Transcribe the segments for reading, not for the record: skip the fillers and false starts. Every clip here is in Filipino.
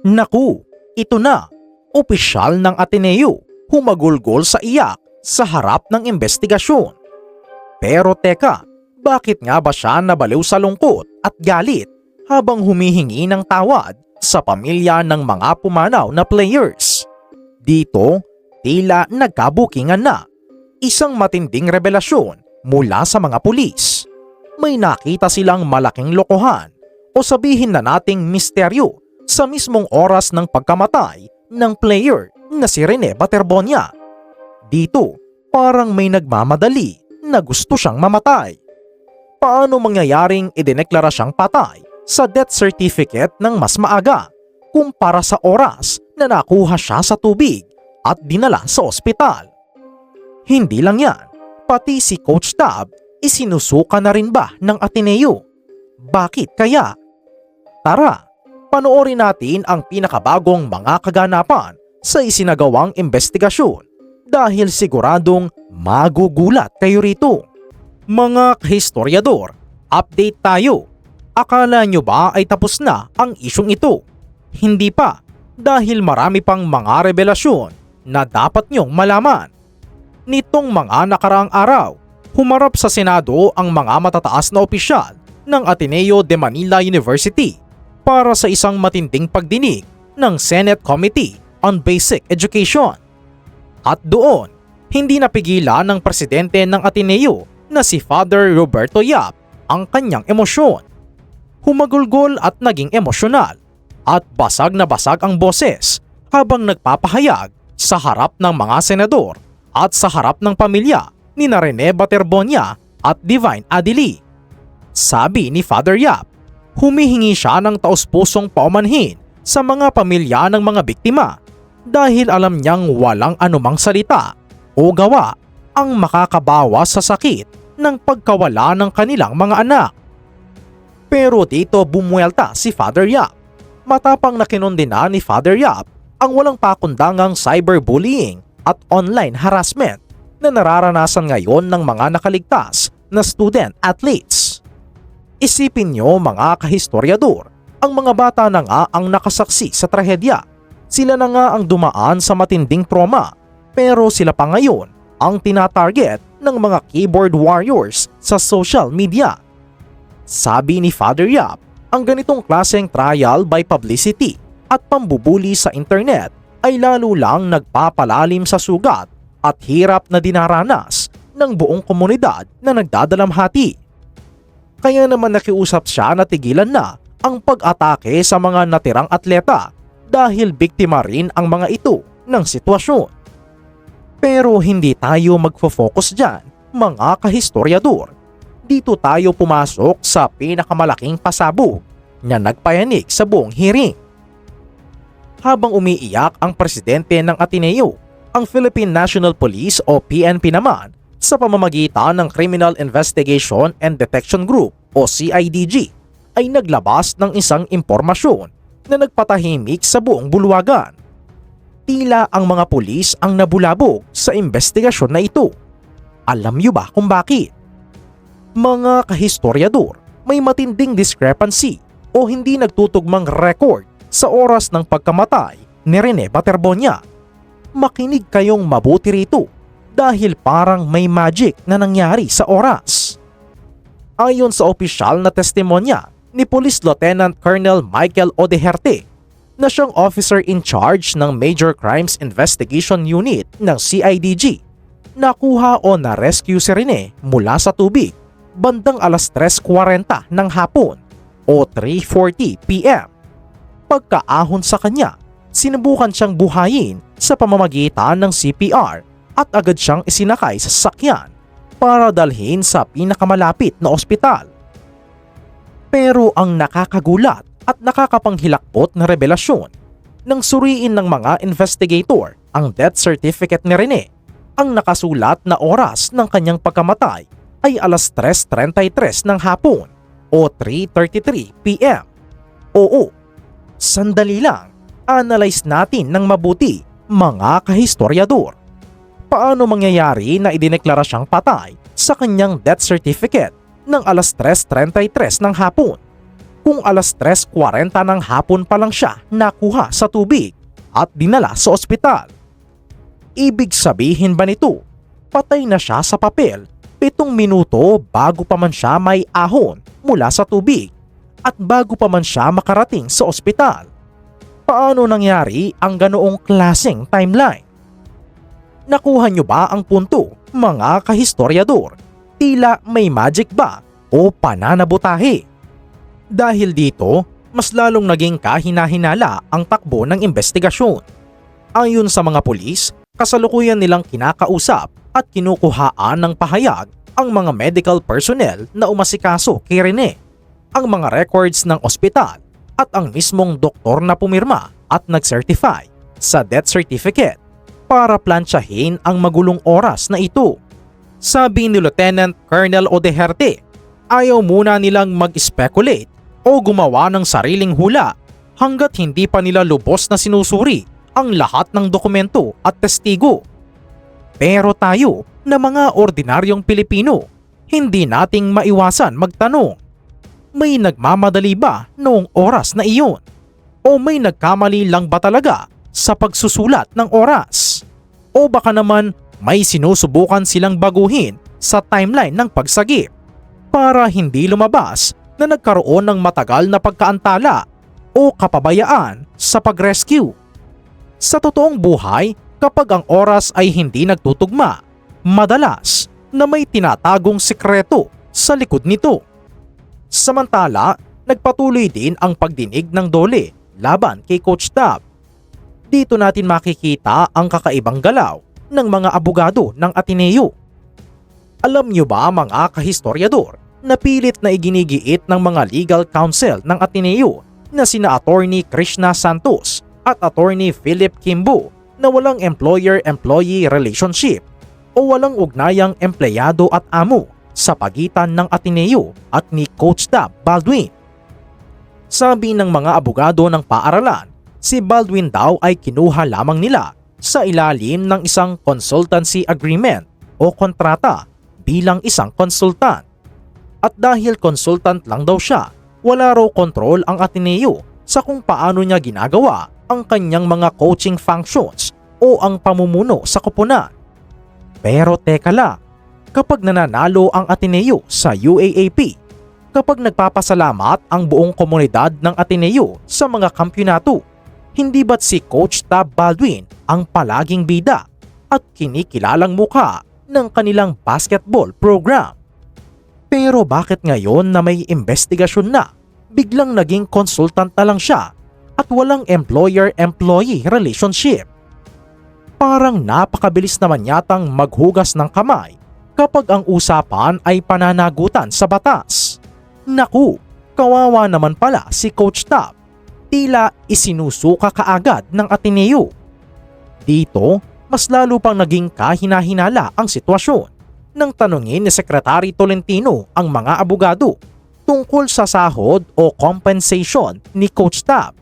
Naku, ito na. Opisyal ng Ateneo, humagulgol sa iyak sa harap ng investigasyon. Pero teka, bakit nga ba siya nabaliw sa lungkot at galit habang humihingi ng tawad sa pamilya ng mga pumanaw na players? Dito, tila nagkabukingan na. Isang matinding revelasyon mula sa mga pulis. May nakita silang malaking lokohan o sabihin na nating misteryo sa mismong oras ng pagkamatay ng player na si Rene Baterbonia. Dito, parang may nagmamadali na gusto siyang mamatay. Paano mangyayaring idineklara siyang patay sa death certificate ng mas maaga kumpara sa oras na nakuha siya sa tubig at dinala sa ospital? Hindi lang yan, pati si Coach Tab isinusuka na rin ba ng Ateneo? Bakit kaya? Tara, panoorin natin ang pinakabagong mga kaganapan sa isinagawang investigasyon dahil siguradong magugulat kayo rito. Mga kahistoryador, update tayo. Akala nyo ba ay tapos na ang isyong ito? Hindi pa, dahil marami pang mga revelasyon na dapat nyong malaman. Nitong mga nakaraang araw, humarap sa Senado ang mga matataas na opisyal ng Ateneo de Manila University para sa isang matinding pagdinig ng Senate Committee on Basic Education. At doon, hindi napigilan ng presidente ng Ateneo na si Father Roberto Yap ang kanyang emosyon. Humagulgol at naging emosyonal at basag na basag ang boses habang nagpapahayag sa harap ng mga senador at sa harap ng pamilya ni Rene Baterbonia at Divine Adili. Sabi ni Father Yap, humihingi siya ng taus-pusong paumanhin sa mga pamilya ng mga biktima dahil alam niyang walang anumang salita o gawa ang makakabawas sa sakit ng pagkawala ng kanilang mga anak. Pero dito bumuelta si Father Yap. Matapang na kinondena ni Father Yap ang walang pakundangang cyberbullying at online harassment na nararanasan ngayon ng mga nakaligtas na student athletes. Isipin nyo mga kahistoryador, ang mga bata na nga ang nakasaksi sa trahedya. Sila na nga ang dumaan sa matinding trauma, pero sila pa ngayon ang tinatarget ng mga keyboard warriors sa social media. Sabi ni Father Yap, ang ganitong klaseng trial by publicity at pambubuli sa internet ay lalo lang nagpapalalim sa sugat at hirap na dinaranas ng buong komunidad na nagdadalamhati. Kaya naman nakiusap siya na tigilan na ang pag-atake sa mga natirang atleta dahil biktima rin ang mga ito ng sitwasyon. Pero hindi tayo magfo-focus dyan, mga kahistoryador. Dito tayo pumasok sa pinakamalaking pasabog na nagpayanig sa buong hearing. Habang umiiyak ang presidente ng Ateneo, ang Philippine National Police o PNP naman sa pamamagitan ng Criminal Investigation and Detection Group o CIDG ay naglabas ng isang impormasyon na nagpatahimik sa buong bulwagan. Tila ang mga pulis ang nabulabog sa investigasyon na ito. Alam niyo ba kung bakit? Mga kahistoryador, may matinding discrepancy o hindi nagtutugmang record sa oras ng pagkamatay ni Rene Baterbonia. Makinig kayong mabuti rito dahil parang may magic na nangyari sa oras. Ayon sa opisyal na testimonya ni Police Lieutenant Colonel Michael Odeherte na siyang officer in charge ng Major Crimes Investigation Unit ng CIDG, nakuha o na-rescue si Rene mula sa tubig bandang alas 3:40 ng hapon o 3:40 PM. Pagkaahon sa kanya, sinubukan siyang buhayin sa pamamagitan ng CPR at agad siyang isinakay sa sasakyan para dalhin sa pinakamalapit na ospital. Pero ang nakakagulat at nakakapanghilakbot na revelasyon, nang suriin ng mga investigator ang death certificate ni Rene, ang nakasulat na oras ng kanyang pagkamatay ay alas 3:33 ng hapon o 3:33 PM. Oo, sandali lang, analyze natin ng mabuti, mga kahistoryador. Paano mangyayari na idineklara siyang patay sa kanyang death certificate ng alas 3:33 ng hapon? kung alas 3:40 ng hapon pa lang siya nakuha sa tubig at dinala sa ospital. Ibig sabihin ba nito, patay na siya sa papel 7 minuto bago pa man siya may ahon mula sa tubig at bago pa man siya makarating sa ospital? Paano nangyari ang ganoong klaseng timeline? Nakuha nyo ba ang punto, mga kahistoryador? Tila may magic ba o pananabutahe? Dahil dito, mas lalong naging kahina-hinala ang takbo ng investigasyon. Ayon sa mga pulis, kasalukuyan nilang kinakausap at kinukuhaan ng pahayag ang mga medical personnel na umasikaso kay Rene, ang mga records ng ospital at ang mismong doktor na pumirma at nag-certify sa death certificate para plantsahin ang magulong oras na ito. Sabi ni Lieutenant Colonel Odeherte, ayaw muna nilang mag-speculate o gumawa ng sariling hula hanggat hindi pa nila lubos na sinusuri ang lahat ng dokumento at testigo. Pero tayo na mga ordinaryong Pilipino, hindi nating maiwasan magtanong, may nagmamadali ba noong oras na iyon? O may nagkamali lang ba talaga sa pagsusulat ng oras? O baka naman may sinusubukan silang baguhin sa timeline ng pagsagip para hindi lumabas na nagkaroon ng matagal na pagkaantala o kapabayaan sa pag-rescue. Sa totoong buhay, kapag ang oras ay hindi nagtutugma, madalas na may tinatagong sikreto sa likod nito. Samantala, nagpatuloy din ang pagdinig ng dole laban kay Coach Tab. Dito natin makikita ang kakaibang galaw ng mga abogado ng Ateneo. Alam nyo ba, mga kahistoryador, na pilit na iginigiit ng mga legal counsel ng Ateneo na sina Attorney Krishna Santos at Attorney Philip Kimbo na walang employer-employee relationship o walang ugnayang empleyado at amo sa pagitan ng Ateneo at ni Coach Tab Baldwin. Sabi ng mga abogado ng paaralan, si Baldwin daw ay kinuha lamang nila sa ilalim ng isang consultancy agreement o kontrata bilang isang konsultant. At dahil consultant lang daw siya, wala raw control ang Ateneo sa kung paano niya ginagawa ang kanyang mga coaching functions o ang pamumuno sa koponan. Pero teka lang, kapag nananalo ang Ateneo sa UAAP, kapag nagpapasalamat ang buong komunidad ng Ateneo sa mga kampyonato, hindi ba't si Coach Tab Baldwin ang palaging bida at kinikilalang mukha ng kanilang basketball program? Pero bakit ngayon na may investigasyon na, biglang naging consultant na lang siya at walang employer-employee relationship? Parang napakabilis naman yatang maghugas ng kamay kapag ang usapan ay pananagutan sa batas. Naku, kawawa naman pala si Coach Tab. Tila isinusuka kaagad ng Ateneo. Dito, mas lalo pang naging kahina-hinala ang sitwasyon nang tanungin ni Secretary Tolentino ang mga abogado tungkol sa sahod o compensation ni Coach Tab.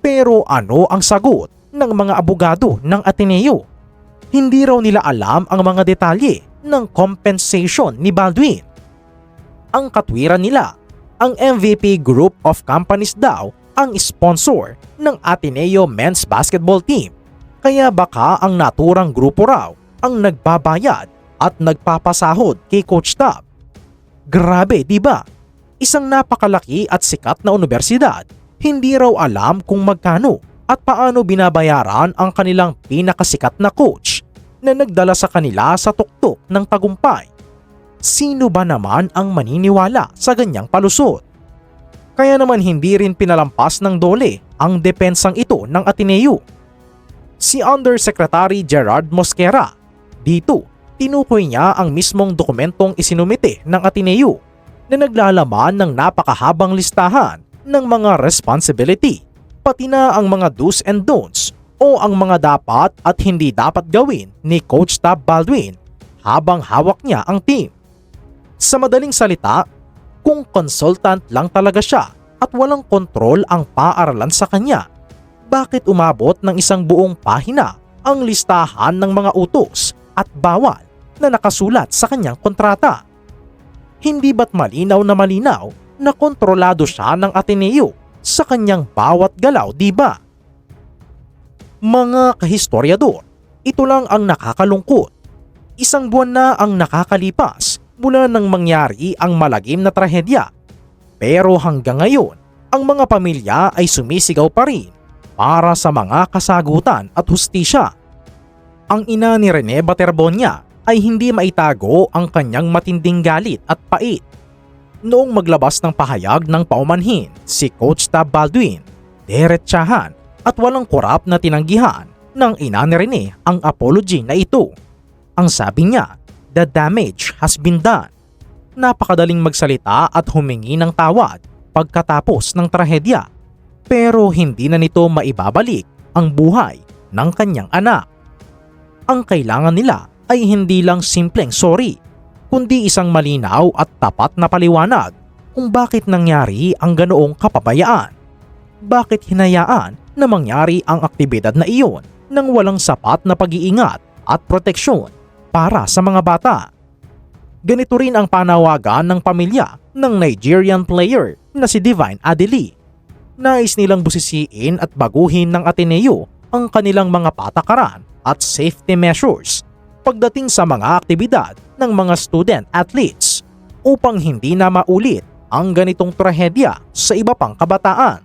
Pero ano ang sagot ng mga abogado ng Ateneo? Hindi raw nila alam ang mga detalye ng compensation ni Baldwin. Ang katwiran nila, ang MVP Group of Companies daw ang sponsor ng Ateneo Men's Basketball Team, kaya baka ang naturang grupo raw ang nagbabayad at nagpapasahod kay Coach Tab. Grabe, di ba? Isang napakalaki at sikat na universidad, hindi raw alam kung magkano at paano binabayaran ang kanilang pinakasikat na coach na nagdala sa kanila sa tuktok ng tagumpay. Sino ba naman ang maniniwala sa ganyang palusot? Kaya naman hindi rin pinalampas ng dole ang depensang ito ng Ateneo. Si Undersecretary Gerard Mosquera, dito tinukoy niya ang mismong dokumentong isinumite ng Ateneo na naglalaman ng napakahabang listahan ng mga responsibility, pati na ang mga do's and don'ts o ang mga dapat at hindi dapat gawin ni Coach Tab Baldwin habang hawak niya ang team. Sa madaling salita, kung consultant lang talaga siya at walang kontrol ang paaralan sa kanya, bakit umabot ng isang buong pahina ang listahan ng mga utos at bawal na nakasulat sa kanyang kontrata? Hindi ba't malinaw na kontrolado siya ng Ateneo sa kanyang bawat galaw, di ba? Mga kahistoryador, ito lang ang nakakalungkot. Isang buwan na ang nakakalipas mula nang mangyari ang malagim na trahedya. Pero hanggang ngayon, ang mga pamilya ay sumisigaw pa rin para sa mga kasagutan at hustisya. Ang ina ni Rene Baterbonia ay hindi maitago ang kanyang matinding galit at pait. Noong maglabas ng pahayag ng paumanhin si Coach Tab Baldwin, diretsahan at walang kurap na tinanggihan ng ina ni Rene ang apology na ito. Ang sabi niya, the damage has been done. Napakadaling magsalita at humingi ng tawad pagkatapos ng trahedya, pero hindi na nito maibabalik ang buhay ng kanyang anak. Ang kailangan nila ay hindi lang simpleng sorry, kundi isang malinaw at tapat na paliwanag kung bakit nangyari ang ganoong kapabayaan. Bakit hinayaan na mangyari ang aktibidad na iyon nang walang sapat na pag-iingat at proteksyon para sa mga bata. Ganito rin ang panawagan ng pamilya ng Nigerian player na si Divine Adeli. Nais nilang busisiin at baguhin ng Ateneo ang kanilang mga patakaran at safety measures pagdating sa mga aktibidad ng mga student athletes upang hindi na maulit ang ganitong trahedya sa iba pang kabataan.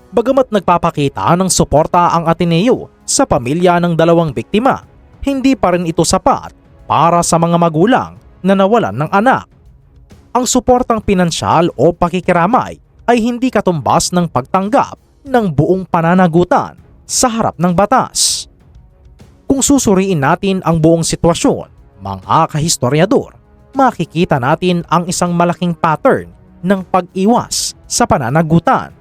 Bagamat nagpapakita ng suporta ang Ateneo sa pamilya ng dalawang biktima, hindi pa rin ito sapat para sa mga magulang na nawalan ng anak. Ang suportang pinansyal o pakikiramay ay hindi katumbas ng pagtanggap ng buong pananagutan sa harap ng batas. Kung susuriin natin ang buong sitwasyon, mga kahistoryador, makikita natin ang isang malaking pattern ng pag-iwas sa pananagutan.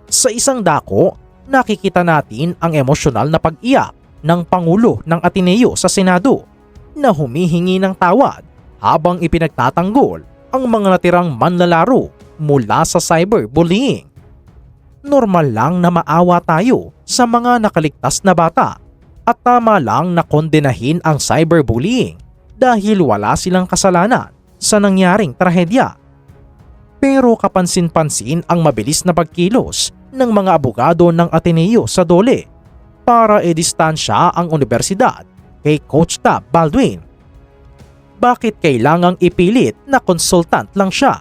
Sa isang dako, nakikita natin ang emosyonal na pag-iyak ng Pangulo ng Ateneo sa Senado na humihingi ng tawad habang ipinagtatanggol ang mga natirang manlalaro mula sa cyberbullying. Normal lang na maawa tayo sa mga nakaligtas na bata at tama lang na kondenahin ang cyberbullying dahil wala silang kasalanan sa nangyaring trahedya. Pero kapansin-pansin ang mabilis na pagkilos ng mga abogado ng Ateneo sa DOLE para idistansya ang universidad kay Coach Tab Baldwin. Bakit kailangang ipilit na consultant lang siya?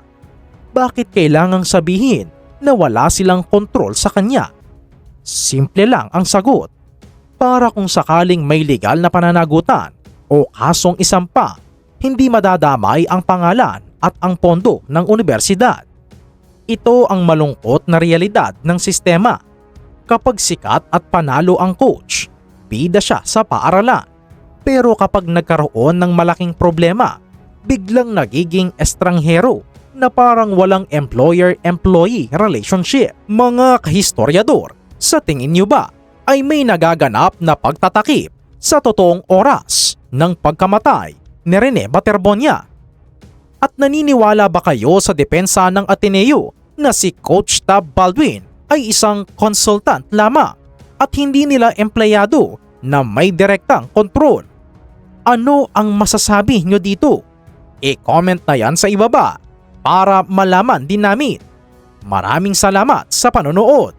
Bakit kailangang sabihin na wala silang kontrol sa kanya? Simple lang ang sagot. Para kung sakaling may legal na pananagutan o kasong isampa, hindi madadamay ang pangalan at ang pondo ng universidad. Ito ang malungkot na realidad ng sistema. Kapag sikat at panalo ang coach, bida siya sa paaralan. Pero kapag nagkaroon ng malaking problema, biglang nagiging estranghero na parang walang employer-employee relationship. Mga kahistoryador, sa tingin niyo ba ay may nagaganap na pagtatakip sa totoong oras ng pagkamatay ni Rene Baterbonia? At naniniwala ba kayo sa depensa ng Ateneo na si Coach Tab Baldwin ay isang consultant lamang at hindi nila empleyado na may direktang kontrol? Ano ang masasabi nyo dito? I-comment na yan sa ibaba para malaman din namin. Maraming salamat sa panonood.